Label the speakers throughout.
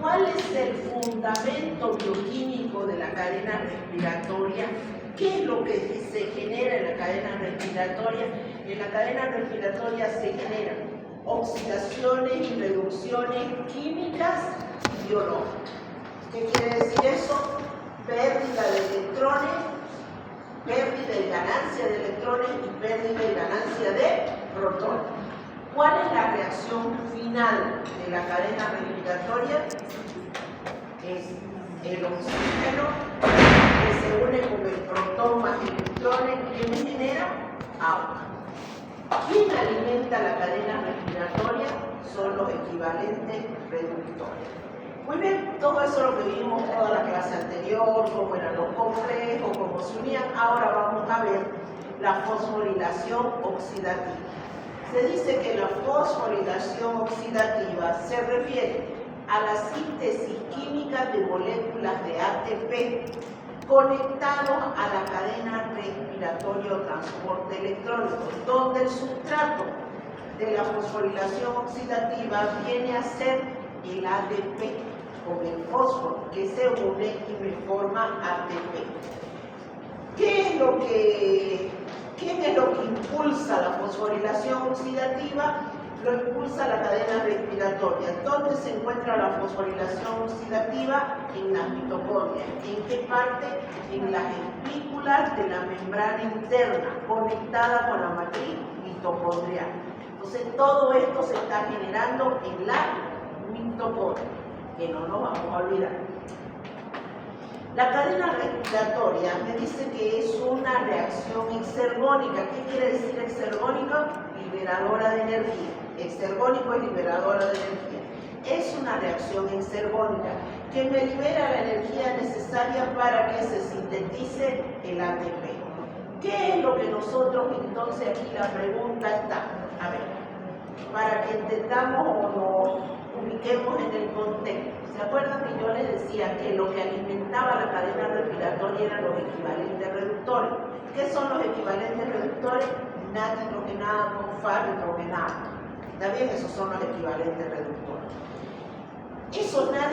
Speaker 1: ¿cuál es el fundamento bioquímico de la cadena respiratoria? ¿Qué es lo que se genera en la cadena respiratoria? En la cadena respiratoria se generan oxidaciones y reducciones químicas y biológicas. ¿Qué quiere decir eso? Pérdida de electrones, pérdida y ganancia de electrones y pérdida y ganancia de protones. ¿Cuál es la reacción final de la cadena respiratoria? Es el oxígeno que se une con el protón más electrones que me genera agua. ¿Quién alimenta la cadena respiratoria? Son los equivalentes reductores. Muy bien, todo eso es lo que vimos toda la clase anterior, cómo eran los complejos, cómo se unían. Ahora vamos a ver la fosforilación oxidativa. Se dice que la fosforilación oxidativa se refiere a la síntesis química de moléculas de ATP conectados a la cadena respiratoria o transporte electrónico, donde el sustrato de la fosforilación oxidativa viene a ser el ADP con el fósforo que se une y me forma ATP. ¿Quién es lo que impulsa la fosforilación oxidativa? Lo impulsa la cadena respiratoria. ¿Dónde se encuentra la fosforilación oxidativa? En las mitocondrias. ¿En qué parte? En las espículas de la membrana interna, conectada con la matriz mitocondrial. Entonces, todo esto se está generando en la mitocondria, que no nos vamos a olvidar. La cadena respiratoria me dice que es una reacción exergónica. ¿Qué quiere decir exergónica? Liberadora de energía. Exergónico es liberadora de energía. Es una reacción exergónica que me libera la energía necesaria para que se sintetice el ATP. ¿Qué es lo que nosotros entonces aquí la pregunta está? A ver, para que entendamos o nos ubiquemos en el contexto. ¿Se acuerdan que yo les decía que lo que alimentaba la cadena respiratoria eran los equivalentes reductores? ¿Qué son los equivalentes reductores? NAD hidrogenado con FAD hidrogenado. ¿Está bien? Esos son los equivalentes reductores. Eso NAD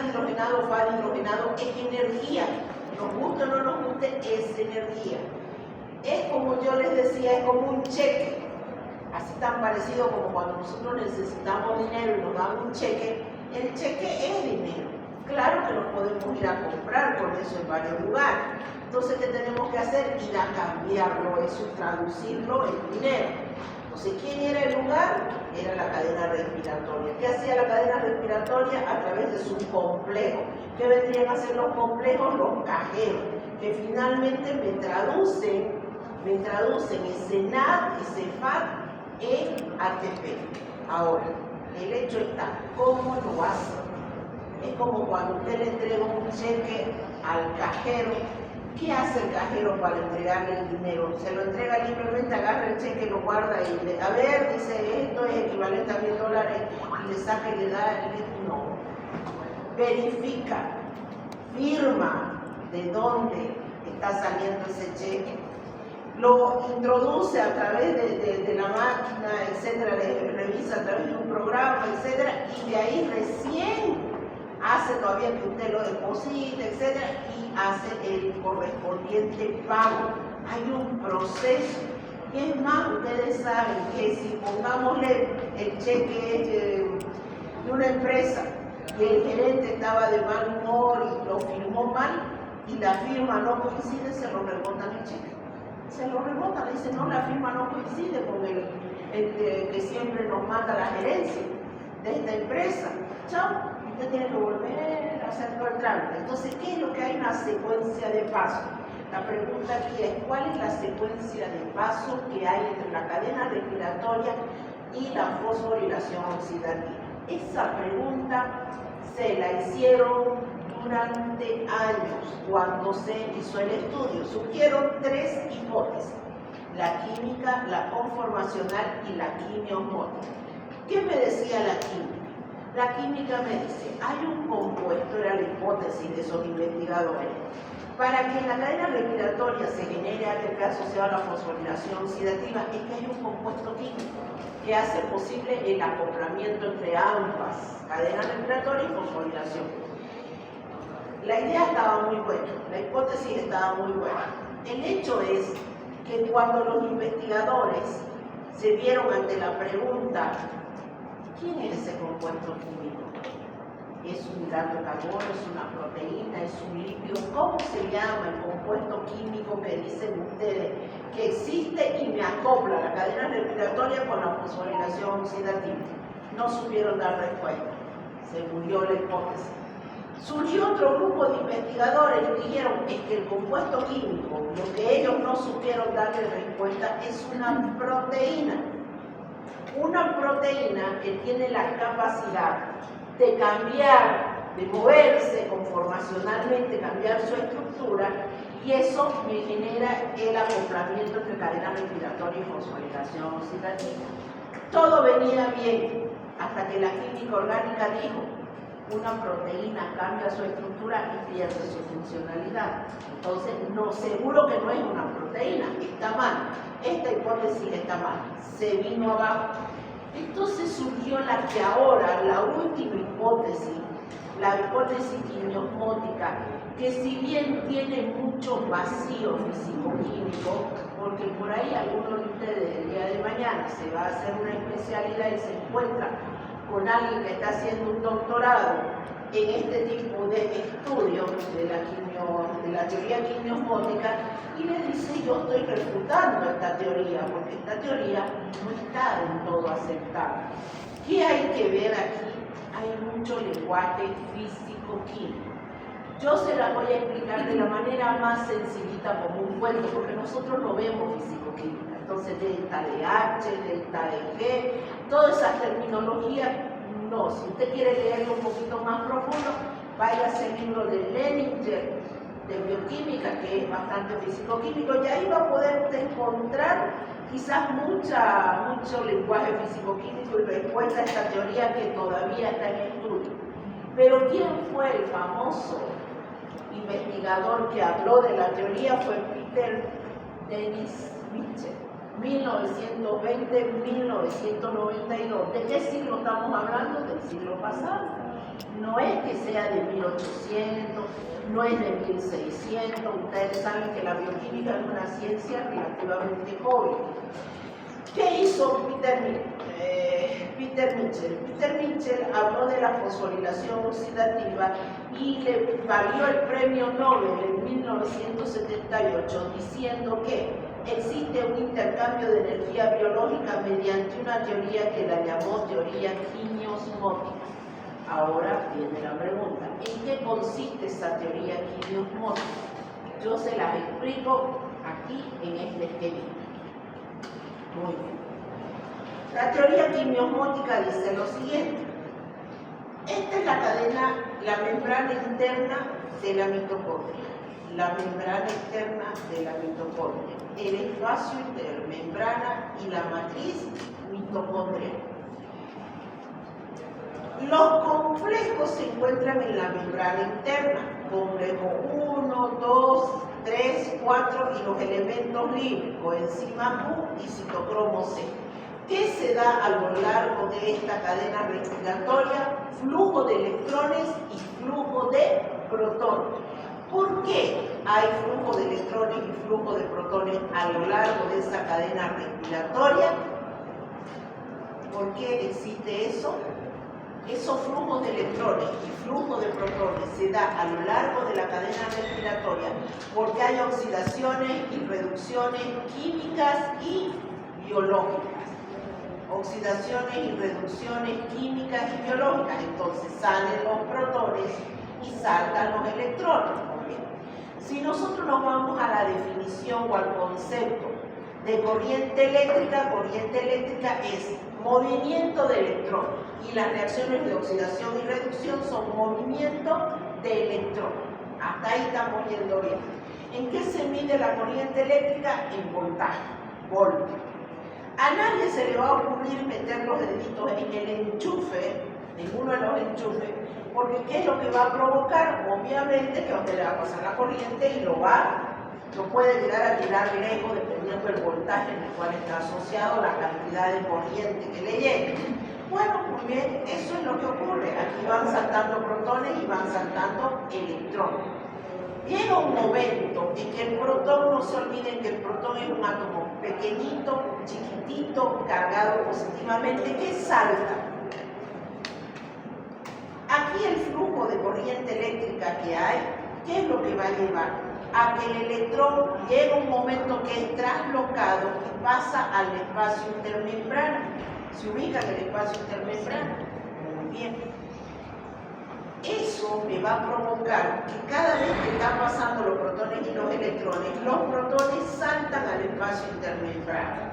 Speaker 1: hidrogenado, FAD hidrogenado es energía. Nos guste o no nos guste, es energía. Es como yo les decía, es como un cheque. Así tan parecido como cuando nosotros necesitamos dinero y nos dan un cheque. El cheque es dinero. Claro que lo podemos ir a comprar con eso en varios lugares. Entonces, ¿qué tenemos que hacer? Ir a cambiarlo, eso, traducirlo en dinero. Entonces, ¿quién era el lugar? Era la cadena respiratoria. ¿Qué hacía la cadena respiratoria? A través de sus complejos. ¿Qué vendrían a ser los complejos? Los cajeros, que finalmente me traducen ese NAD, ese FAD en ATP. Ahora, el hecho está, ¿cómo lo hace? Es como cuando usted le entrega un cheque al cajero. ¿Qué hace el cajero para entregarle el dinero? Se lo entrega libremente, agarra el cheque, lo guarda y le, a ver, dice, esto es equivalente a $1000, y le saca y le da, no. Verifica, firma de dónde está saliendo ese cheque, lo introduce a través de la máquina, etcétera, le revisa a través de un programa, etcétera, y de ahí recién hace todavía que usted lo deposite, etcétera, y hace el correspondiente pago. Hay un proceso. Y es más, ustedes saben que si pongámosle el cheque de una empresa y el gerente estaba de mal humor y lo firmó mal y la firma no coincide, se lo rebotan el cheque. Se lo rebotan, le dicen, no, la firma no coincide con el que siempre nos manda la gerencia de esta empresa. Chao, usted tiene que volver a hacer todo el trámite. Entonces, ¿qué es lo que hay? Una secuencia de pasos. La pregunta aquí es, ¿cuál es la secuencia de pasos que hay entre la cadena respiratoria y la fosforilación oxidativa? Esa pregunta se la hicieron durante años cuando se hizo el estudio. Surgieron 3 hipótesis: la química, la conformacional y la quimiosmótica. ¿Qué me decía la química? La química me dice, hay un compuesto, era la hipótesis de esos investigadores, para que en la cadena respiratoria se genere algo que ha asociado a la fosforilación oxidativa, es que hay un compuesto químico que hace posible el acoplamiento entre ambas, cadena respiratoria y fosforilación. La idea estaba muy buena, la hipótesis estaba muy buena. El hecho es que cuando los investigadores se vieron ante la pregunta, ¿quién es ese compuesto químico? ¿Es un hidrato de carbono? ¿Es una proteína? ¿Es un lípido? ¿Cómo se llama el compuesto químico que dicen ustedes que existe y me acopla la cadena respiratoria con la fosforilación oxidativa? No supieron dar respuesta. Se murió la hipótesis. Surgió otro grupo de investigadores y dijeron, es que el compuesto químico, lo que ellos no supieron darle respuesta, es una proteína. Una proteína que tiene la capacidad de cambiar, de moverse conformacionalmente, cambiar su estructura, y eso me genera el acoplamiento entre cadena respiratoria y fosforilación oxidativa. Todo venía bien, hasta que la química orgánica dijo, una proteína cambia su estructura y pierde su funcionalidad. Entonces, no, seguro que no es una proteína, está mal. Esta hipótesis está mal, se vino abajo. Entonces surgió la que ahora, la última hipótesis, la hipótesis quimiosmótica, que si bien tiene mucho vacío físico-químico, porque por ahí algunos de ustedes el día de mañana se va a hacer una especialidad y se encuentra con alguien que está haciendo un doctorado en este tipo de estudios de la teoría quimiosmótica y le dice, yo estoy refutando esta teoría, porque esta teoría no está del todo aceptada. ¿Qué hay que ver aquí? Hay mucho lenguaje físico-químico. Yo se la voy a explicar de la manera más sencillita como un cuento, porque nosotros no vemos físico-química. Entonces, delta de H, delta de G, todas esas terminologías, no. Si usted quiere leerlo un poquito más profundo, vaya a ese libro de Leninger, de bioquímica, que es bastante físico-químico, y ahí va a poder usted encontrar quizás mucho lenguaje físico-químico y respuesta a esta teoría que todavía está en estudio. Pero ¿quién fue el famoso investigador que habló de la teoría? Fue Peter Dennis Mitchell, 1920-1992. ¿De qué siglo estamos hablando? Del siglo pasado. No es que sea de 1800, no es de 1600. Ustedes saben que la bioquímica es una ciencia relativamente joven. ¿Qué hizo Peter Mitchell? Peter Mitchell habló de la fosforilación oxidativa y le valió el premio Nobel en 1978 diciendo que existe un intercambio de energía biológica mediante una teoría que la llamó teoría quimiosmótica. Ahora viene la pregunta, ¿en qué consiste esa teoría quimiosmótica? Yo se las explico aquí en este esquema. Muy bien. La teoría quimiosmótica dice lo siguiente. Esta es la cadena, la membrana interna de la mitocondria. La membrana interna de la mitocondria. El espacio entre membrana y la matriz mitocondrial. Los complejos se encuentran en la membrana interna. Complejo 1, 2, 3, 4 y los elementos libres, coenzima Q y citocromo C. ¿Qué se da a lo largo de esta cadena respiratoria? Flujo de electrones y flujo de protones. ¿Por qué hay flujo de electrones y flujo de protones a lo largo de esa cadena respiratoria? ¿Por qué existe eso? Esos flujos de electrones y flujos de protones se da a lo largo de la cadena respiratoria porque hay oxidaciones y reducciones químicas y biológicas. Oxidaciones y reducciones químicas y biológicas. Entonces salen los protones y saltan los electrones. Si nosotros nos vamos a la definición o al concepto de corriente eléctrica es movimiento de electrones y las reacciones de oxidación y reducción son movimiento de electrones. Hasta ahí estamos yendo bien. ¿En qué se mide la corriente eléctrica? En voltaje, voltio. A nadie se le va a ocurrir meter los deditos en el enchufe ninguno de los enchufes, porque ¿qué es lo que va a provocar? Obviamente que a usted le va a pasar la corriente y lo puede llegar a tirar lejos dependiendo del voltaje en el cual está asociado, la cantidad de corriente que le llegue. Bueno, muy bien, eso es lo que ocurre. Aquí van saltando protones y van saltando electrones. Llega un momento en que el protón, no se olviden que el protón es un átomo pequeñito, chiquitito, cargado positivamente, que salta. Aquí el flujo de corriente eléctrica que hay, ¿qué es lo que va a llevar? A que el electrón llega un momento que es traslocado y pasa al espacio intermembrana. ¿Se ubica en el espacio intermembrana? Muy bien. Eso me va a provocar que cada vez que están pasando los protones y los protones saltan al espacio intermembrana.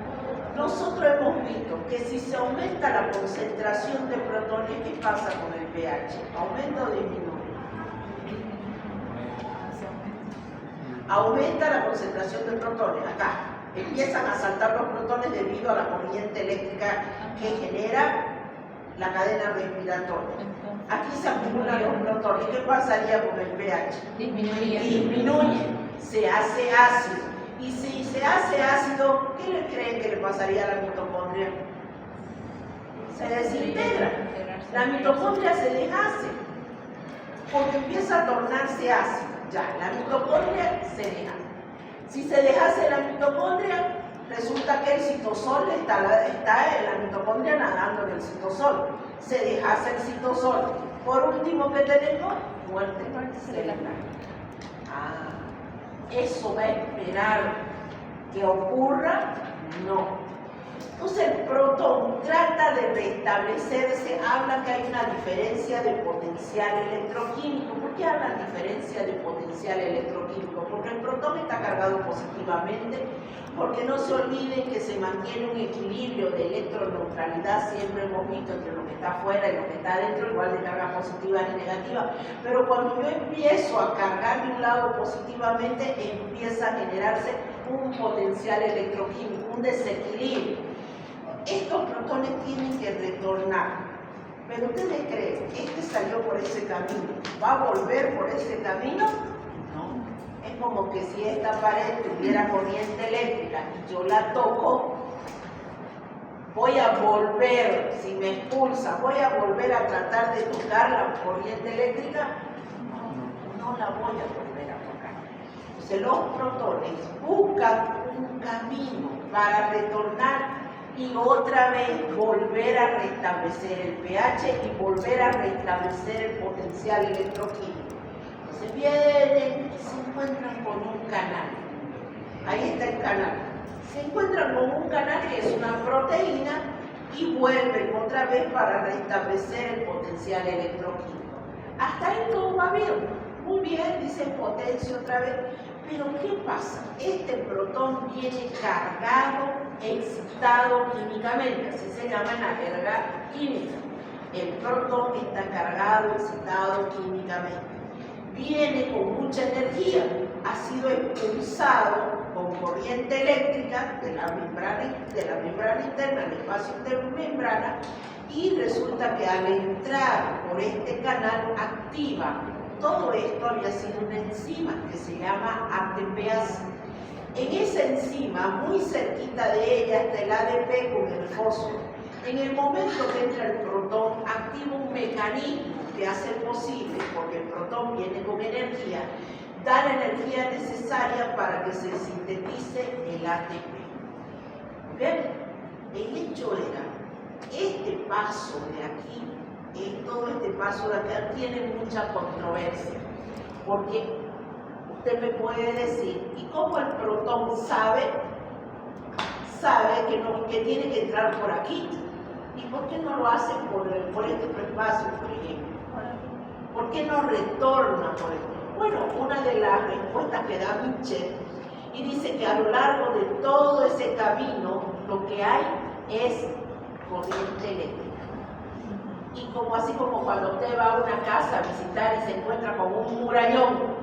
Speaker 1: Nosotros hemos visto que si se aumenta la concentración de protones, ¿qué pasa con el pH? ¿Aumenta o disminuye? Aumenta la concentración de protones. Acá empiezan a saltar los protones debido a la corriente eléctrica que genera la cadena respiratoria. Aquí se acumulan los protones. ¿Qué pasaría con el pH? Disminuye. Se hace ácido. Y si se hace ácido, ¿qué le creen que le pasaría a la mitocondria? Se desintegra. La mitocondria se deshace porque empieza a tornarse ácido. Ya, la mitocondria se deshace. Si se deshace la mitocondria, resulta que el citosol está en la mitocondria nadando en el citosol. Se deshace el citosol. Por último, ¿qué tenemos? Muerte celular. ¿Eso va a esperar que ocurra? No. Entonces el protón trata de restablecerse, habla que hay una diferencia de potencial electroquímico. ¿Por qué hablan diferencia de potencial electroquímico? Porque el protón está cargado positivamente, porque no se olviden que se mantiene un equilibrio de electroneutralidad, siempre hemos visto entre lo que está afuera y lo que está adentro, igual de carga positiva y negativa. Pero cuando yo empiezo a cargar de un lado positivamente, empieza a generarse un potencial electroquímico, un desequilibrio. Estos protones tienen que retornar. Pero ustedes creen, este salió por ese camino, ¿va a volver por ese camino? No. Es como que si esta pared tuviera corriente eléctrica y yo la toco, voy a volver, si me expulsa, voy a volver a tratar de tocar la corriente eléctrica. No la voy a volver a tocar. Entonces los protones buscan un camino para retornar y otra vez volver a restablecer el pH y volver a restablecer el potencial electroquímico. Entonces vienen y se encuentran con un canal. Ahí está el canal. Se encuentran con un canal que es una proteína y vuelven otra vez para restablecer el potencial electroquímico. Hasta ahí todo va bien. Muy bien, dicen potencia otra vez. Pero ¿qué pasa? Este protón viene cargado, excitado químicamente, así se llama en la jerga química. El protón está cargado, excitado químicamente. Viene con mucha energía, ha sido expulsado con corriente eléctrica de la membrana interna al espacio intermembrana y resulta que al entrar por este canal activa. Todo esto había sido una enzima que se llama ATPase. En esa enzima, muy cerquita de ella, está el ADP con el fósforo. En el momento que entra el protón, activa un mecanismo que hace posible, porque el protón viene con energía, da la energía necesaria para que se sintetice el ATP. ¿Ven? El hecho era, este paso de aquí, todo este paso de acá tiene mucha controversia, porque usted me puede decir, ¿y cómo el protón sabe que tiene que entrar por aquí? ¿Y por qué no lo hace por este espacio, por ejemplo? ¿Por qué no retorna por esto? Bueno, una de las respuestas que da Mitchell, y dice que a lo largo de todo ese camino lo que hay es corriente eléctrica. Y así como cuando usted va a una casa a visitar y se encuentra con un murallón,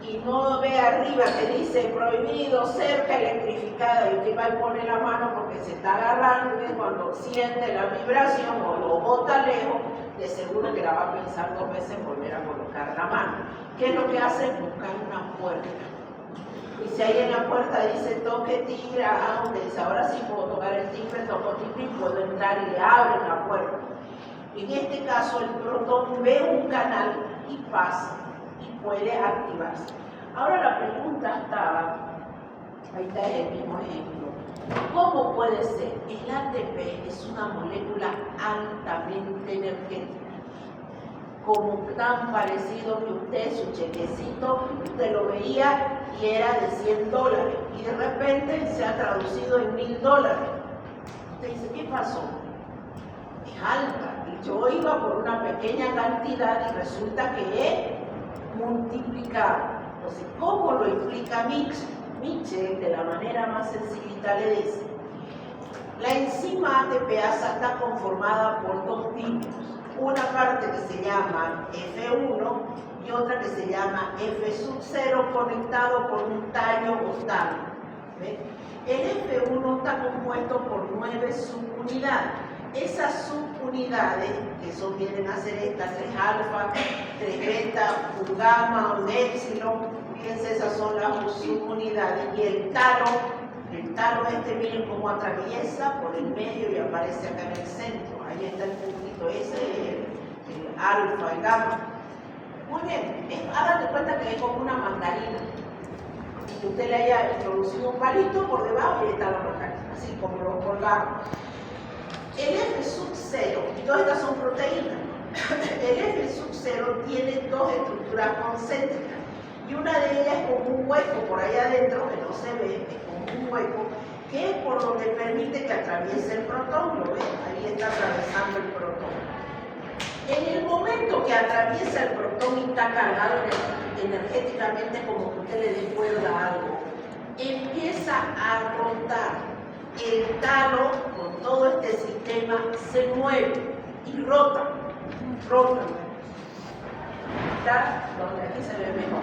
Speaker 1: y no ve arriba que dice prohibido, cerca, electrificada, y usted va y pone la mano porque se está agarrando, y cuando siente la vibración o lo bota lejos, de seguro que la va a pensar 2 veces en volver a colocar la mano. ¿Qué es lo que hace? Buscar una puerta. Y si ahí en la puerta dice toque timbre, usted dice, ahora sí puedo tocar el timbre, toco timbre y puedo entrar, y le abren la puerta. En este caso el protón ve un canal y pasa y puede activarse. Ahora la pregunta estaba, ahí está el mismo ejemplo, ¿cómo puede ser? El ATP es una molécula altamente energética, como tan parecido que usted, su chequecito, usted lo veía y era de $100 y de repente se ha traducido en $1000. Usted dice, ¿qué pasó? Es alta. Yo iba por una pequeña cantidad y resulta que he multiplicado. Entonces, ¿cómo lo explica Mitchell? Mitchell, de la manera más sencillita, le dice, la enzima ATPasa está conformada por 2 tipos. Una parte que se llama F1 y otra que se llama F0 conectado con un tallo octavo. El F1 está compuesto por 9 subunidades. Esas subunidades, que son, vienen a ser estas 3 alfa, 3 beta, un gamma, un épsilon, fíjense, esas son las subunidades. Y el talo miren cómo atraviesa por el medio y aparece acá en el centro. Ahí está el puntito ese, el alfa, el gamma. Muy bien, hagan de cuenta que es como una mandarina. Y usted le haya introducido un palito por debajo y ahí está la mandarina, así como lo colgamos. El F0, y todas estas son proteínas, el F0 tiene 2 estructuras concéntricas y una de ellas es como un hueco por ahí adentro que no se ve, es como un hueco que es por donde permite que atraviese el protón. ¿Lo ven? Ahí está atravesando el protón. En el momento que atraviesa el protón y está cargado energéticamente, como que usted le dé cuerda a algo, empieza a rotar. El talo con todo este sistema se mueve y rota. ¿Está? Donde aquí se ve mejor.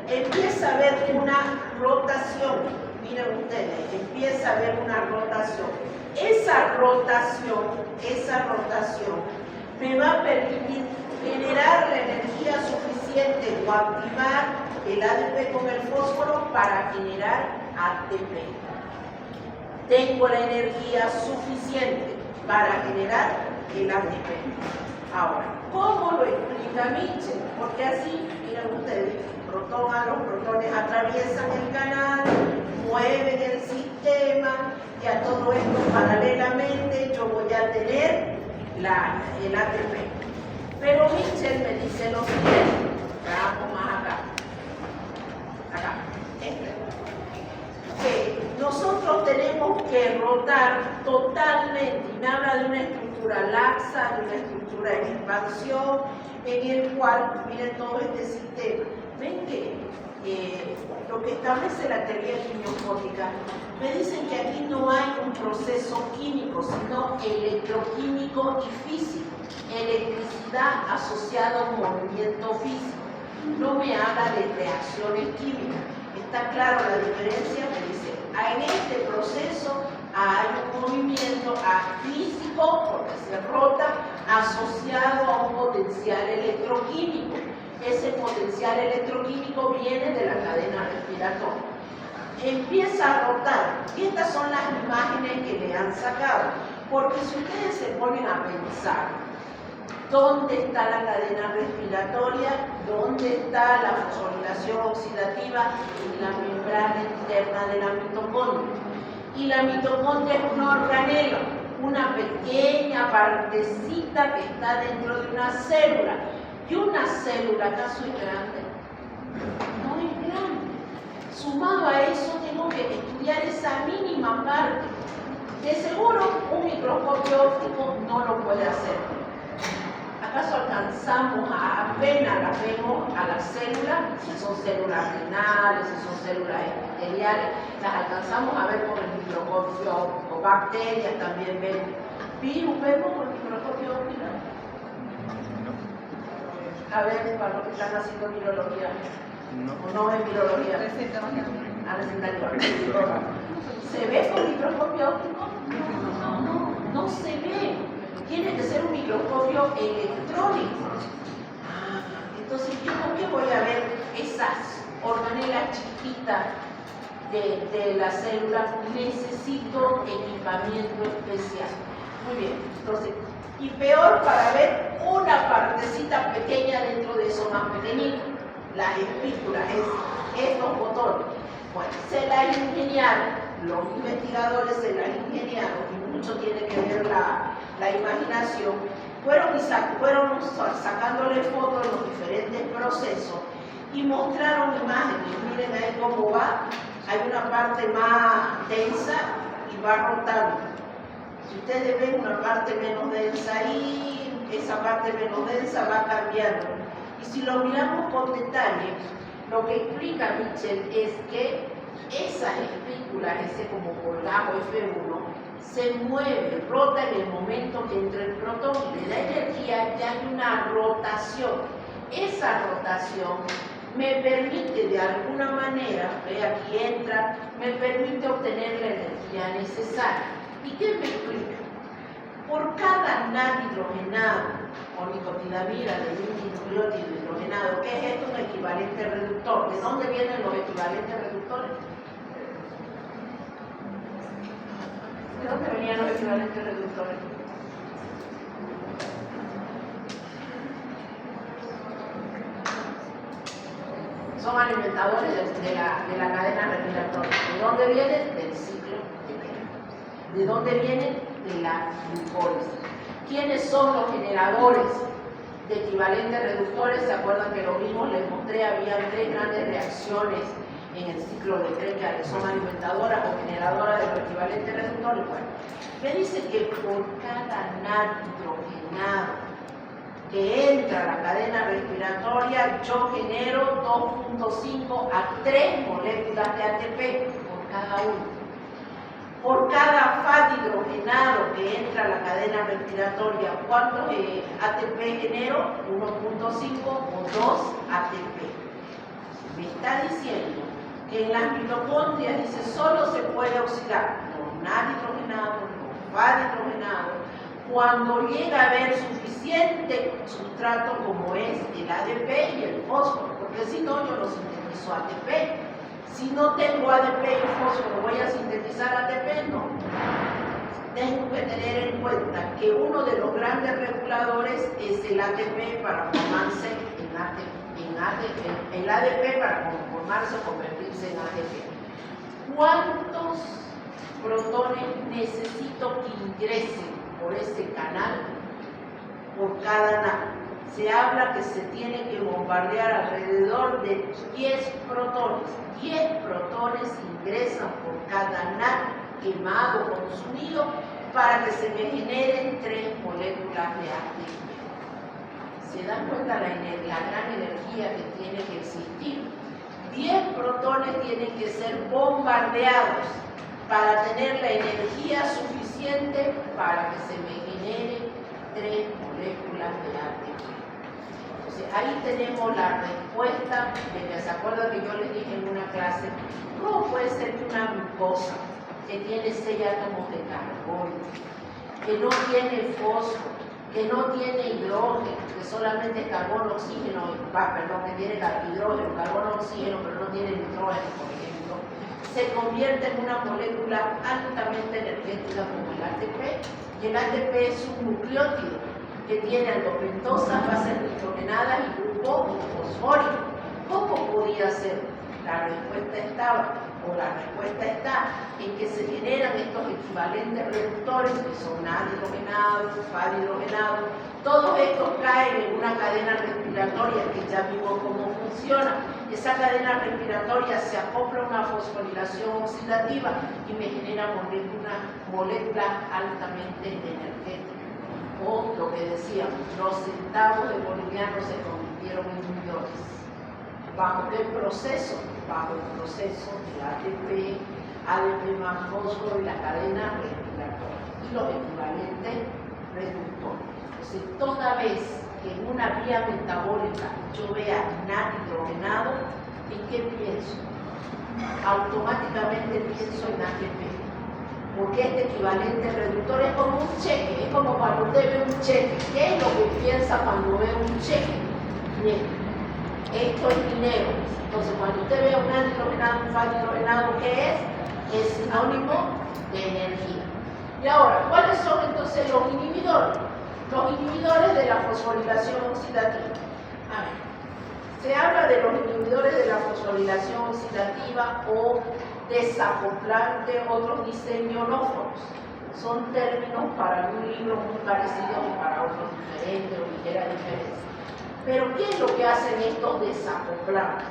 Speaker 1: Empieza a haber una rotación. Miren ustedes, empieza a haber una rotación. Esa rotación me va a permitir generar la energía suficiente o activar el ADP con el fósforo para generar ATP. Tengo la energía suficiente para generar el ATP. Ahora, ¿cómo lo explica Mitchell? Porque así, miren ustedes, los protones atraviesan el canal, mueven el sistema, y a todo esto paralelamente yo voy a tener el ATP. Pero Mitchell me dice lo siguiente, veamos más acá. Que nosotros tenemos que rotar totalmente, y me habla de una estructura laxa, de una estructura en expansión, en el cual, miren todo este sistema. Ven que lo que establece la teoría quimiosmótica, me dicen que aquí no hay un proceso químico, sino electroquímico y físico. Electricidad asociada a un movimiento físico. No me habla de reacciones químicas. Está claro la diferencia, me dice, en este proceso hay un movimiento físico, porque se rota, asociado a un potencial electroquímico. Ese potencial electroquímico viene de la cadena respiratoria. Empieza a rotar, y estas son las imágenes que le han sacado, porque si ustedes se ponen a pensar, ¿dónde está la cadena respiratoria? ¿Dónde está la fosforilación oxidativa? En la membrana interna de la mitocondria. Y la mitocondria es un organelo, una pequeña partecita que está dentro de una célula. ¿Y una célula acaso es grande? No es grande. Sumado a eso, tengo que estudiar esa mínima parte. De seguro, un microscopio óptico no lo puede hacer. ¿Acaso alcanzamos apenas las vemos a las células? Si son células renales, si son células epiteliales, las alcanzamos a ver con el microscopio óptico. Bacterias también vemos. ¿Virus vemos con el microscopio óptico? A ver, para los que están haciendo virología. ¿O no es virología? ¿Se ve con microscopio óptico? No se ve. Tiene que ser un microscopio electrónico. Entonces, ¿yo con qué voy a ver esas organelas chiquitas de la célula? Necesito equipamiento especial. Muy bien, entonces, y peor para ver una partecita pequeña dentro de eso más pequeñito, las espículas, estos botones. Bueno, se la ingeniaron, los investigadores se la ingeniaron, y mucho tiene que ver la imaginación. Fueron sacándole fotos de los diferentes procesos y mostraron imágenes. Miren ahí cómo va. Hay una parte más densa y va rotando. Si ustedes ven una parte menos densa ahí, esa parte menos densa va cambiando. Y si lo miramos con detalle, lo que explica Mitchell es que esas espículas, ese como colgajo F1, se mueve, rota en el momento que entra el protón y le da energía, y hay una rotación. Esa rotación me permite de alguna manera, ve aquí entra, me permite obtener la energía necesaria. ¿Y qué me explica? Por cada NAD hidrogenado o nicotinamida de un nucleótido hidrogenado, ¿qué es esto? Un equivalente reductor. ¿De dónde vienen los equivalentes reductores? ¿De dónde venían los equivalentes reductores? Son alimentadores de la cadena respiratoria. ¿De dónde vienen? Del ciclo de Krebs. ¿De dónde vienen? De la glucólisis. ¿Quiénes son los generadores de equivalentes reductores? ¿Se acuerdan que lo vimos? Les mostré, había 3 grandes reacciones en el ciclo de Krebs que son alimentadoras o generadoras de los equivalentes reductores. Bueno, me dice que por cada NAD hidrogenado que entra a la cadena respiratoria, yo genero 2.5 a 3 moléculas de ATP por cada uno. Por cada FAD hidrogenado que entra a la cadena respiratoria, ¿cuántos ATP genero? 1.5 o 2 ATP. Me está diciendo que en las mitocondrias dice solo se puede oxidar los NAD hidrogenados, los FAD hidrogenados, cuando llega a haber suficiente sustrato como es el ADP y el fósforo, porque si no yo no sintetizo ATP. Si no tengo ADP y fósforo, ¿voy a sintetizar ATP? No. Tengo que tener en cuenta que uno de los grandes reguladores es el ATP para formarse el ADP para formarse o convertirse en ATP. ¿Cuántos protones necesito que ingresen por ese canal por cada NAD? Se habla que se tiene que bombardear alrededor de 10 protones. 10 protones ingresan por cada NAD quemado, consumido, para que se me generen 3 moléculas de ATP. ¿Se dan cuenta la gran energía que tiene que existir? 10 protones tienen que ser bombardeados para tener la energía suficiente para que se me genere 3 moléculas de ATP. Entonces, ahí tenemos la respuesta de que se acuerdan que yo les dije en una clase, ¿cómo puede ser que una glucosa que tiene 6 átomos de carbono, que no tiene fósforo, que no tiene hidrógeno, que solamente es carbono, oxígeno, que tiene hidrógeno, carbono, oxígeno, pero no tiene nitrógeno, por ejemplo, se convierte en una molécula altamente energética como el ATP? Y el ATP es un nucleótido que tiene aldopentosas, bases nitrogenadas y grupo fosfórico. ¿Cómo podía ser? La respuesta está en que se generan estos equivalentes reductores que son NAD hidrogenados, FAD hidrogenados. Todos estos caen en una cadena respiratoria que ya vimos cómo funciona. Esa cadena respiratoria se acopla a una fosforilación oxidativa y me genera moléculas altamente energéticas. O lo que decíamos, los centavos de bolivianos se convirtieron en millones. ¿Bajo qué proceso? Bajo el proceso de ADP más fósforo y la cadena respiratoria y los equivalentes reductores. Entonces, toda vez que en una vía metabólica yo vea NAD hidrogenado, ¿en qué pienso? Automáticamente pienso en ATP, porque este equivalente reductor es como un cheque, es como cuando usted ve un cheque. ¿Qué es lo que piensa cuando ve un cheque? Bien, esto es dinero. Entonces, cuando usted ve un hidrogenado, un hidrogenado, ¿qué es? Es sinónimo de energía. Y ahora, ¿cuáles son entonces los inhibidores? Los inhibidores de la fosforilación oxidativa. A ver, se habla de los inhibidores de la fosforilación oxidativa o desacoplante, otros dicen ionóforos. Son términos para un libro muy parecido y para otros diferentes o ligera diferencia. Pero ¿qué es lo que hacen estos desacoplantes?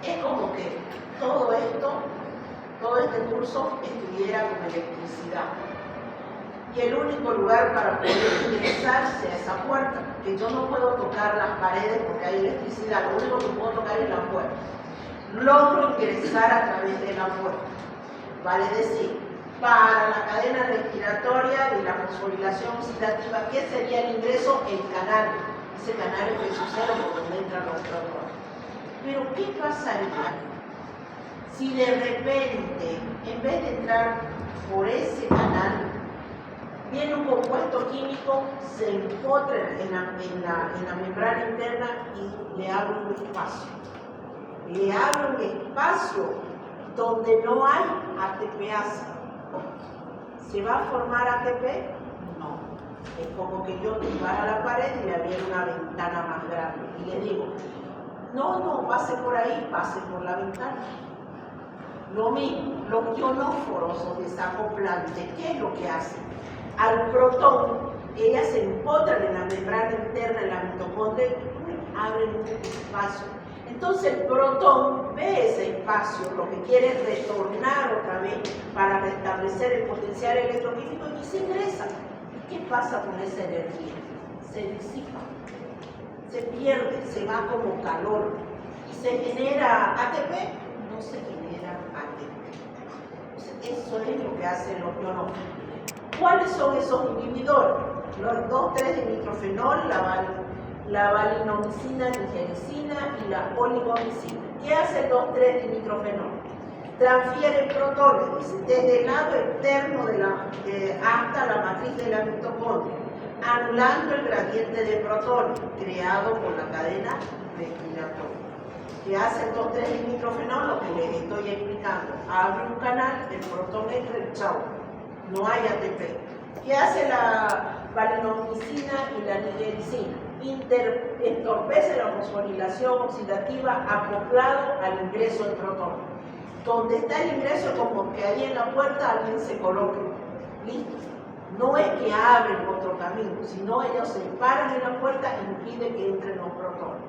Speaker 1: Es como que todo este curso estuviera con electricidad. Y el único lugar para poder ingresar sea esa puerta, que yo no puedo tocar las paredes porque hay electricidad, lo único que puedo tocar es la puerta. Logro ingresar a través de la puerta. Vale decir, para la cadena respiratoria de la fosforilación oxidativa, ¿qué sería el ingreso? El canal. Ese canal es el sucero por donde entran los protones. Pero ¿qué pasaría si de repente, en vez de entrar por ese canal, viene un compuesto químico, se empotra en la membrana interna y le abre un espacio? Le abre un espacio donde no hay ATPasa. ¿Se va a formar ATP? No. Es como que yo tirara la pared y le abriera una ventana más grande. Y le digo, no, pase por ahí, pase por la ventana. Lo mismo, los ionóforos o desacoplantes, ¿qué es lo que hacen? Al protón, ellas se empotran en la membrana interna, en la mitocondria, y abren un espacio. Entonces el protón ve ese espacio, lo que quiere es retornar otra vez para restablecer el potencial electroquímico y se ingresa. ¿Qué pasa con esa energía? Se disipa, se pierde, se va como calor. ¿Y se genera ATP? No se genera ATP. Eso es lo que hacen los ionóforos. ¿Cuáles son esos inhibidores? Los 2,3-dinitrofenol, la valinomicina, nigericina y la oligomicina. ¿Qué hace el 2,3-dinitrofenol? Transfiere protones desde el lado externo hasta la matriz de la mitocondria, anulando el gradiente de protones creado por la cadena respiratoria. ¿Qué hace el 2,3-dinitrofenol? Lo que les estoy explicando. Abre un canal, el protón entra, el chau. No hay ATP. ¿Qué hace la valinomicina y la nigericina? Entorpece la fosforilación oxidativa acoplado al ingreso del protón. Donde está el ingreso es como que ahí en la puerta alguien se coloque. ¿Listo? No es que abren otro camino, sino ellos se paran en la puerta e impiden que entren los protones.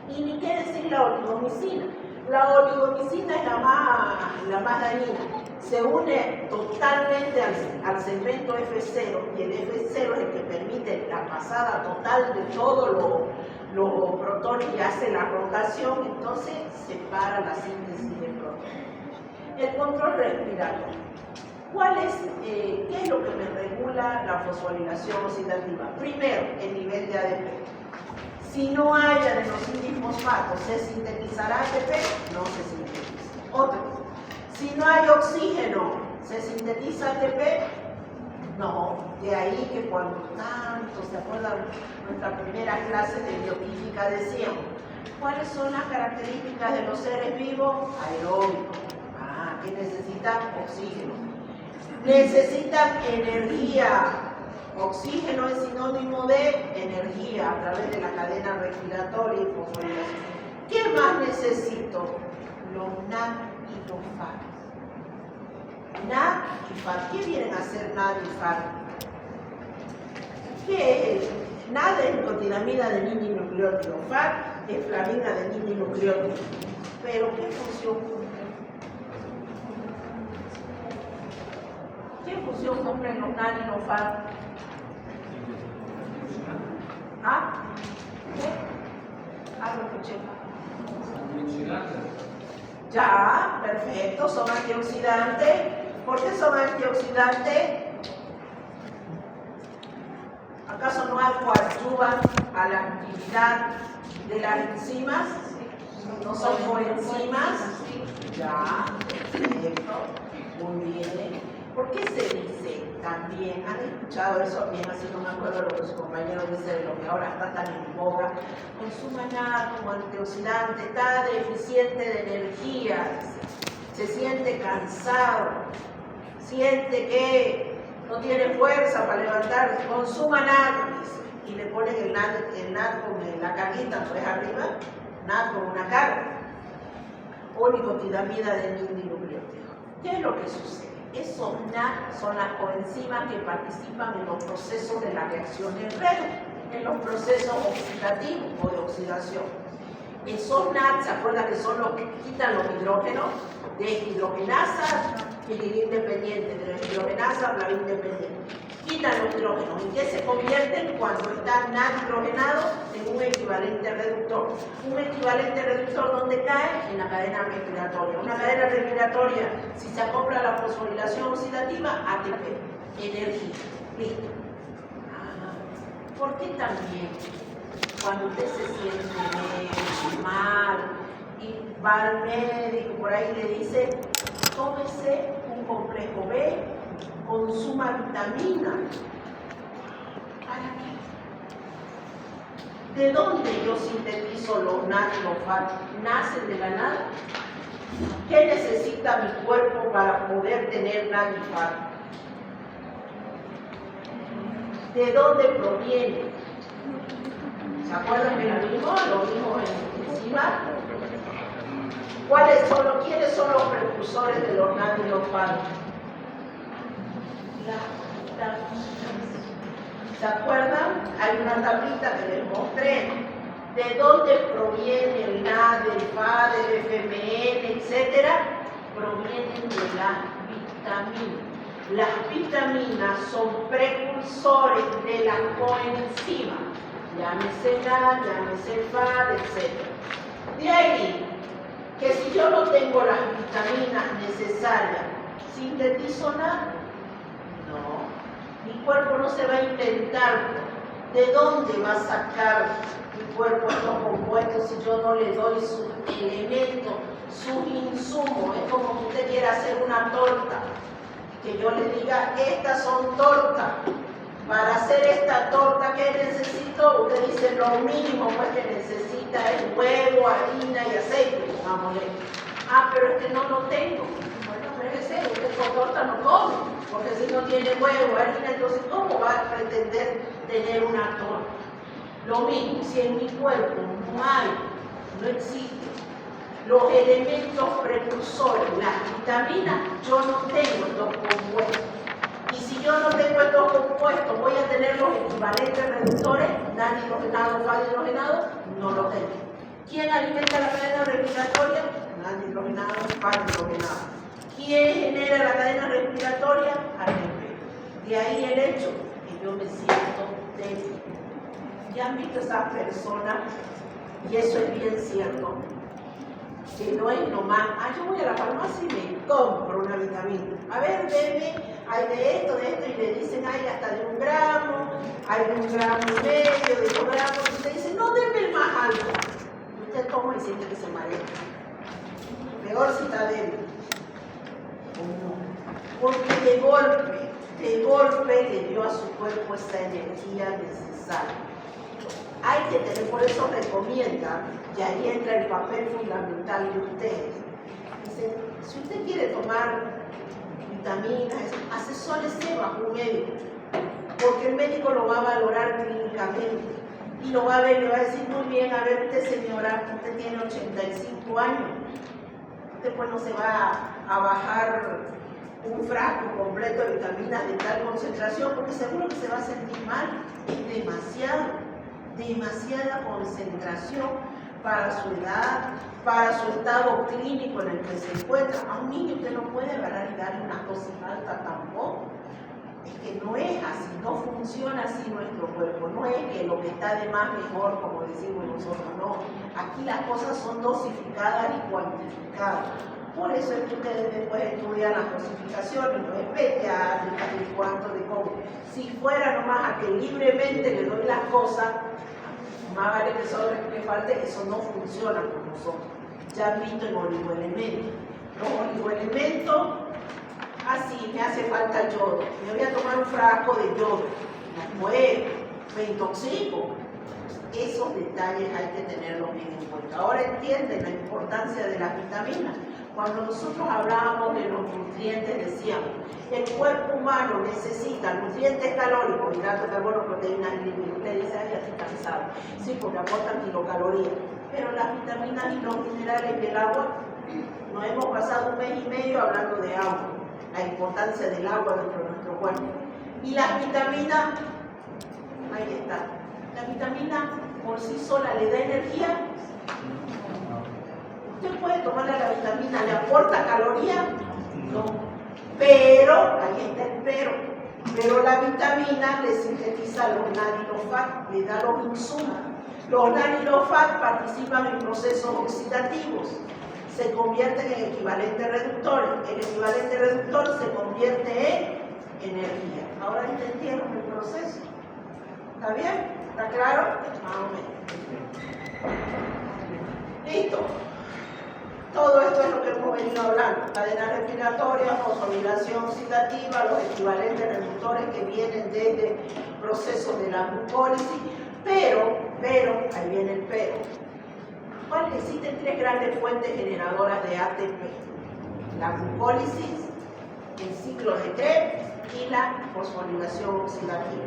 Speaker 1: Y ni qué decir la oligomicina. La oligomicina es la más dañina. Se une totalmente al segmento F0 y el F0 es el que permite la pasada total de todos los protones y hace la rotación, entonces se para la síntesis de protones. El control respiratorio. ¿Qué es lo que me regula la fosforilación oxidativa? Primero, el nivel de ADP. Si no hay adenosindifosfato, ¿se sintetizará ATP? No se sintetiza. Otro. Si no hay oxígeno, ¿se sintetiza ATP? No. De ahí que cuando tanto, ¿se acuerdan? Nuestra primera clase de bioquímica decíamos, ¿cuáles son las características de los seres vivos? Aeróbicos. Que necesitan oxígeno. Necesitan energía. Oxígeno es sinónimo de energía a través de la cadena respiratoria y fosforilación. ¿Qué más necesito? Los NAD y los FAD. NAD y FAD. ¿Qué vienen a hacer NAD y FAD? ¿Qué es? NAD es nicotinamida de nidinucleótido. FAD es flamina de nidinucleótido. ¿Pero qué función cumple? ¿Qué función cumplen los NAD y los FAD? ¿Ah? ¿Qué? Algo escuché. Ya, perfecto, son antioxidantes. ¿Por qué son antioxidantes? ¿Acaso no coadyuvan a la actividad de las enzimas? ¿No son coenzimas? Ya, perfecto, muy bien. ¿Por qué se dice también? ¿Han escuchado eso bien? Así no me acuerdo lo que su compañero dice de lo que ahora está tan en boga. Consuma nada como antioxidante, está deficiente de energía, se siente cansado, siente que no tiene fuerza para levantarse, consuma nada, y le ponen el NAD con la carguita, pues arriba, NAD con una carga, o nicotinamida de nicotinamida. ¿Qué es lo que sucede? Esos NAD son las coenzimas que participan en los procesos de la reacción del rego, en los procesos oxidativos o de oxidación. Esos NAD, ¿se acuerdan que son los que quitan los hidrógenos? Deshidrogenasa, pirina independiente, de deshidrogenasa, plavina independiente. Quitan los hidrógenos. ¿En qué se convierten? Cuando están NAD hidrogenados en un equivalente reductor. Un equivalente reductor, ¿dónde cae? En la cadena respiratoria. Una cadena respiratoria, si se acopla a la fosforilación oxidativa, ATP, energía. Listo. ¿Por qué también? Cuando usted se siente mal y va al médico, por ahí le dice, tómese un complejo B, consuma vitamina. ¿Para qué? ¿De dónde yo sintetizo los NAD y los FAT? ¿Nacen de la nada? ¿Qué necesita mi cuerpo para poder tener NAD y FAT? ¿De dónde proviene? ¿Se acuerdan que lo vimos encima? ¿Quiénes son los precursores de los NAD y los FAT? ¿Se acuerdan? Hay una tablita que les mostré. ¿De dónde proviene el NAD, el FAT, el FMN, etcétera? Provienen de las vitaminas. Las vitaminas son precursores de las coenzimas. Llámese NAD, llámese FAT, etc. De ahí que si yo no tengo las vitaminas necesarias, ¿sintetizo nada? No. Mi cuerpo no se va a intentar. ¿De dónde va a sacar mi cuerpo estos compuestos si yo no le doy sus elementos, sus insumos? Es como que usted quiera hacer una torta. Que yo le diga, estas son tortas. Para hacer esta torta, ¿qué necesito? Usted dice lo mínimo pues, que necesita es huevo, harina y aceite, pongámosle. Pero es que no lo tengo. Bueno, fíjese, usted con torta no come, porque si no tiene huevo, harina, entonces ¿cómo va a pretender tener una torta? Lo mismo, si en mi cuerpo no existe los elementos precursores, las vitaminas, yo no tengo estos compuestos. Y si yo no tengo estos compuestos, ¿voy a tener los equivalentes reductores? NAD hidrogenado, FAT hidrogenado, no lo tengo. ¿Quién alimenta la cadena respiratoria? NAD hidrogenado, FAT hidrogenado. ¿Quién genera la cadena respiratoria? ATP. De ahí el hecho que yo me siento débil. ¿Ya han visto esas personas? Y eso es bien cierto. Que no es nomás, yo voy a la farmacia y me compro una vitamina. A ver, deme, hay de esto, y le dicen, hay hasta de 1 gramo, hay de 1,5 gramos, de 2 gramos, y usted dice, no, deme el más alto. Y usted toma y siente que se marea. Peor si está débil. Porque de golpe le dio a su cuerpo esa energía necesaria. Hay que tener, por eso recomienda, y ahí entra el papel fundamental de ustedes. Dice, si usted quiere tomar vitaminas, asesórese bajo un médico, porque el médico lo va a valorar clínicamente y lo va a ver, le va a decir, muy bien, a ver usted señora, usted tiene 85 años, usted pues no se va a bajar un frasco completo de vitaminas de tal concentración, porque seguro que se va a sentir mal, es demasiada concentración para su edad, para su estado clínico en el que se encuentra. A un niño usted no puede agarrar y darle una dosis alta tampoco. Es que no es así, no funciona así nuestro cuerpo. No es que lo que está de más mejor, como decimos nosotros, no. Aquí las cosas son dosificadas y cuantificadas. Por eso es que ustedes después estudian las dosificaciones, los pediátricas, y cuánto de cómo. Si fuera nomás a que libremente le doy las cosas, más vale que sobre que falte, eso no funciona con nosotros. Ya han visto en oligoelementos. Los oligoelementos, así me hace falta yodo. Me voy a tomar un frasco de yodo. No puedo, me intoxico. Esos detalles hay que tenerlos bien en cuenta. Ahora entienden la importancia de las vitaminas. Cuando nosotros hablábamos de los nutrientes, decíamos, el cuerpo humano necesita nutrientes calóricos, hidratos de carbono, proteínas y lípidos. Usted dice, ay, ya estoy cansado. Sí, porque aportan kilocalorías. Pero las vitaminas y los minerales del agua, nos hemos pasado un mes y medio hablando de agua, la importancia del agua dentro de nuestro cuerpo. Y las vitaminas, ahí está. La vitamina por sí sola le da energía. ¿Usted puede tomar la vitamina? ¿Le aporta calorías? No. Pero, ahí está el pero la vitamina le sintetiza los nanilofat, le da los insumos. Los nanilofat participan en procesos oxidativos, se convierten en equivalentes reductores. El equivalente reductor se convierte en energía. Ahora entendieron el proceso. ¿Está bien? ¿Está claro? Más o menos. Listo. Todo esto es lo que hemos venido hablando. Cadena respiratoria, fosforilación oxidativa, los equivalentes reductores que vienen desde procesos de la glucólisis. Pero, ahí viene el pero. ¿Cuál? Existen tres grandes fuentes generadoras de ATP. La glucólisis, el ciclo de Krebs y la fosforilación oxidativa.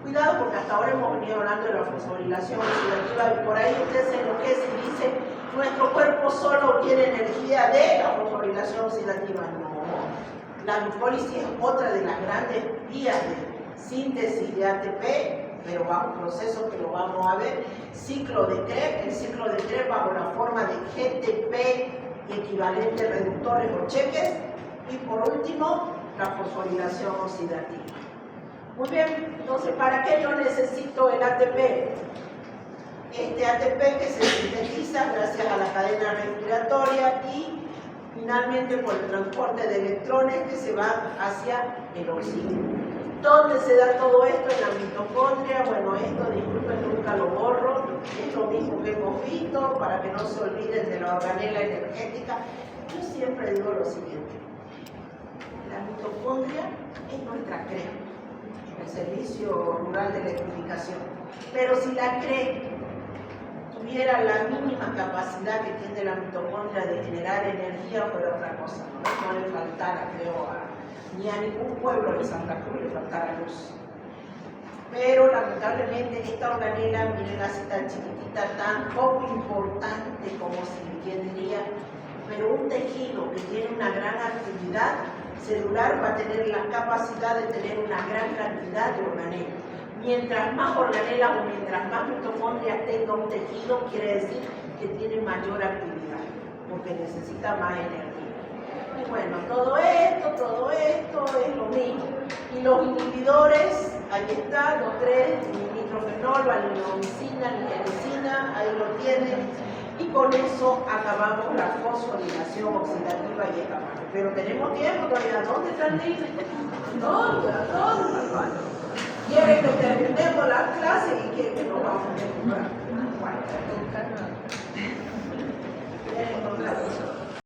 Speaker 1: Cuidado porque hasta ahora hemos venido hablando de la fosforilación oxidativa y por ahí usted se enloquece y dice nuestro cuerpo solo obtiene energía de la fosforilación oxidativa. No, la glucólisis es otra de las grandes vías de síntesis de ATP, pero bajo un proceso que lo vamos a ver. Ciclo de Krebs, el ciclo de Krebs bajo la forma de GTP y equivalentes reductores o cheques. Y por último, la fosforilación oxidativa. Muy bien, entonces, ¿para qué yo necesito el ATP? Este ATP que se sintetiza gracias a la cadena respiratoria y finalmente por el transporte de electrones que se va hacia el oxígeno. ¿Dónde se da todo esto? En la mitocondria. Bueno, esto, disculpen, nunca lo borro, es lo mismo que hemos visto, para que no se olviden de la organela energética. Yo siempre digo lo siguiente, la mitocondria es nuestra CRE, el Servicio Rural de Electrificación, pero si la CRE tuviera la mínima capacidad que tiene la mitocondria de generar energía, fuera otra cosa, no le faltara, creo, ni a ningún pueblo de Santa Cruz le faltara luz. Pero lamentablemente esta organela, miren así tan chiquitita, tan poco importante como quien diría, pero un tejido que tiene una gran actividad celular va a tener la capacidad de tener una gran cantidad de organelas. Mientras más organelas o mientras más mitocondrias tenga un tejido, quiere decir que tiene mayor actividad, porque necesita más energía. Y bueno, todo esto es lo mismo. Y los inhibidores, ahí está, los tres, nitrofenol, valine-omicina, niacina, ahí lo tienen. Y con eso acabamos la fosforilación oxidativa y escapable. Pero tenemos tiempo todavía. ¿Dónde está el libro? ¿Dónde? ¿Quieren que terminemos la clase y quieren que nos vamos a mejorar?